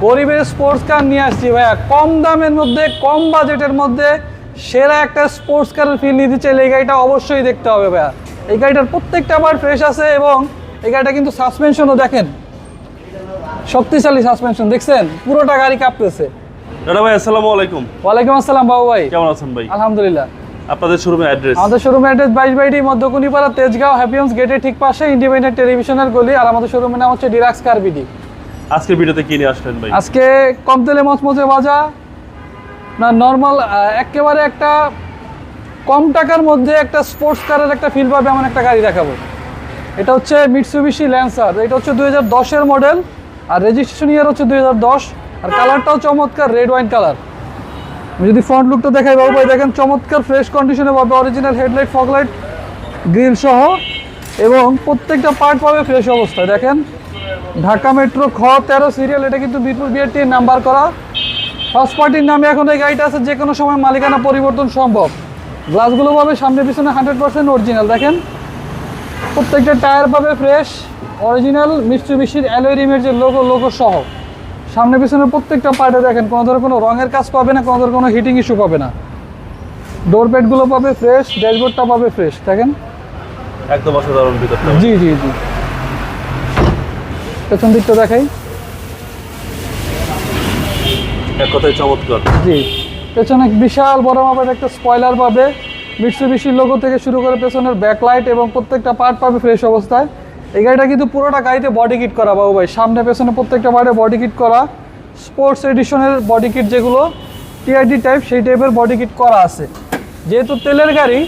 গরিবের sports car নিয়ে আসছি ভাইয়া, কম দামের মধ্যে কম বাজেটের মধ্যে সেরা একটা স্পোর্টস কারের ফিল নিতে চাইলে এই গাড়িটা অবশ্যই দেখতে হবে ভাইয়া। এই গাড়িটার প্রত্যেকটা পার্ট ফ্রেশ আছে এবং এই গাড়িটা কিন্তু সাসপেনশনও দেখেন, শক্তিশালী সাসপেনশন, দেখছেন পুরোটা গাড়ি কাঁপতেছে। দাদা ভাই আসসালামু আলাইকুম। ওয়ালাইকুম আসসালাম বাবু ভাই, কেমন আছেন ভাই? আলহামদুলিল্লাহ। আপনাদের শোরুমের অ্যাড্রেস? আমাদের শোরুমের অ্যাড্রেস 22/22 মধ্যকুনিপাড়া, তেজগাঁও, হ্যাপিয়ন্স গেটের ঠিক পাশে ইন্ডিপেন্ডেন্ট টেলিভিশনের গলি। আর আমাদের শোরুমের নাম হচ্ছে ডিলাক্স কার বিডি। আজকে ভিডিওতে কি নিয়ে আসলেন ভাই? আজকে কম তেলে মচমচে ভাজা না নর্মাল একেবারে একটা কম টাকার মধ্যে একটা স্পোর্টস কারের একটা ফিল পাবে এমন একটা গাড়ি দেখাবো। এটা হচ্ছে মিটসুবিশি ল্যান্সার। এটা হচ্ছে 2010-এর মডেল আর রেজিস্ট্রেশন ইয়ার হচ্ছে 2010। আর কালারটাও চমৎকার, রেড ওয়াইন কালার। আমি যদি ফ্রন্ট লুকটা দেখাই বাবু ভাই, দেখেন চমৎকার ফ্রেশ কন্ডিশনে পাবে, অরিজিনাল হেডলাইট, ফগলাইট, গ্রিল সহ এবং প্রত্যেকটা পার্ট পাবে ফ্রেশ অবস্থায়। দেখেন ঢাকা মেট্রো খ13 সিরিয়াল, এটা কিন্তু মিরপুর বিআরটির নাম্বার করা। ফার্স্ট পার্টির নামে এখন এই গাড়িটা আছে, যে কোনো সময় মালিকানা পরিবর্তন সম্ভব। গ্লাসগুলো পাবে সামনে পিছনে 100% অরিজিনাল। দেখেন প্রত্যেকটা টায়ার পাবে ফ্রেশ অরিজিনাল মিটসুবিশির অ্যালয় রিমের যে লোগো সহ। সামনে পিছনে প্রত্যেকটা পার্টে দেখেন কোনো ধরনের কোনো রঙের কাজ পাবে না, কোনো ধরনের কোনো হিটিং ইস্যু পাবে না। ডোর প্যাডগুলো পাবে ফ্রেশ, ড্যাশবোর্ডটা পাবে ফ্রেশ। দেখেন একদম অসাধারণ ভিতরটা। জি জি জি। পেছন দিকটা দেখাই। এক কথায় চমৎকার। জি, পেছনে বিশাল বড় মাপের একটা স্পয়লার পাবে, মিটসুবিশির লোগো থেকে শুরু করে পেছনের ব্যাকলাইট এবং প্রত্যেকটা পার্ট পাবে ফ্রেশ অবস্থায়। এই গাড়িটা কিন্তু পুরোটা গাড়িতে বডি কিট করা বাবু ভাই, সামনে পেছনে প্রত্যেকটা পার্টে বডি কিট করা। স্পোর্টস এডিশনের বডি কিট যেগুলো টিআইডি টাইপ, সেই টাইপের বডি কিট করা আছে। যেহেতু তেলের গাড়ি,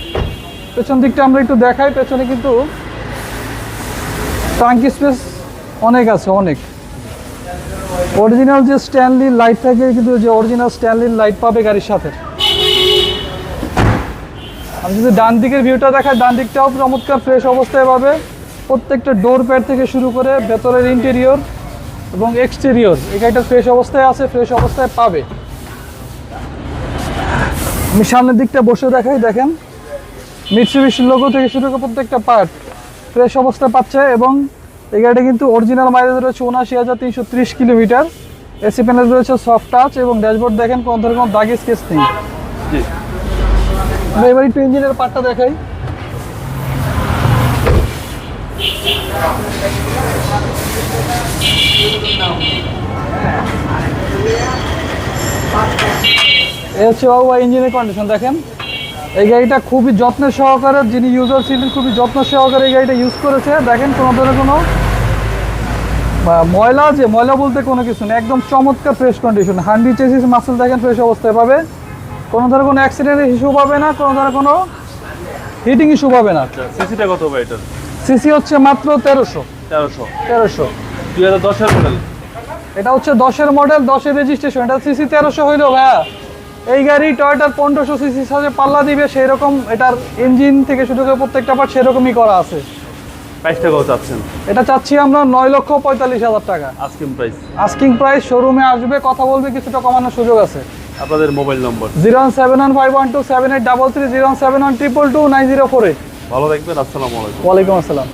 পেছন দিকটা আমরা একটু দেখাই। পেছনে কিন্তু ট্যাঙ্কি স্পেস অনেক আছে, অনেক। অরিজিনাল যে স্ট্যানলি লাইট থাকে, কিন্তু যে অরিজিনাল স্ট্যানলি লাইট পাবে গাড়ির সাথে। আমি যদি ডান দিকের ভিউটা দেখাই, ডান দিকটাও চমৎকার ফ্রেশ অবস্থায় পাবে। প্রত্যেকটা ডোর প্যাড থেকে শুরু করে ভেতরের ইন্টেরিয়র এবং এক্সটেরিয়র এই গাড়িটা ফ্রেশ অবস্থায় আছে, ফ্রেশ অবস্থায় পাবে। আমি সামনের দিকটা বসে দেখাই। দেখেন মিটসুবিশি লোগো থেকে শুরু করে প্রত্যেকটা পার্ট ফ্রেশ অবস্থায় পাচ্ছে এবং এই গাড়িটা কিন্তু অরিজিনাল মাইলেজ রয়েছে ৭৯,৩30 কিলোমিটার। এসি প্যানেল রয়েছে সফট টাচ এবং ড্যাশবোর্ড দেখেন কোনো ধরনের কোনো দাগি স্কেচ নেই। জি, এবার একটু ইঞ্জিনের পার্টটা দেখাই। এই হচ্ছে বাবু ইঞ্জিনের কন্ডিশন। দেখেন এই গাড়িটা খুবই যত্নের সহকারে, যিনি ইউজার ছিলেন খুবই যত্ন সহকারে এই গাড়িটা ইউজ করেছে। দেখেন কোনো ধরনের কোনো ময়লা বলতে কোনো কিছু নেই, একদম চমৎকার fresh condition. Handi chassis muscle দেখেন ফ্রেশ অবস্থায় পাবে, কোনো ধরনের কোনো অ্যাক্সিডেন্টের ইস্যু পাবে না, কোনো ধরনের কোনো হিটিং ইস্যু পাবে না। সিসিটা কত ভাই এটার? সিসি হচ্ছে মাত্র 1300। 2010-এর মডেল। এটা হচ্ছে 10-এর মডেল, 10-এর রেজিস্ট্রেশন। এটা সিসি 1300 হইলেও ভাইয়া এই গাড়ি টয়োটার 1500 সিসির সাথে পাল্লা দিবে, সেই রকম এটার ইঞ্জিন থেকে শুরু করে প্রত্যেকটা পার্ট সেরকমই করা আছে। প্রাইসটা কত চাচ্ছেন? এটা চাচ্ছি আমরা 9,45,000 টাকা আস্কিং প্রাইস। Asking price. শোরুমে আসবে, কথা বলবে, কিছুটা কমানোর সুযোগ আছে। আপনাদের মোবাইল নম্বর? 07151278333, 071222904। ভালো থাকবেন, আসসালামু আলাইকুম। ওয়ালাইকুম আসসালাম।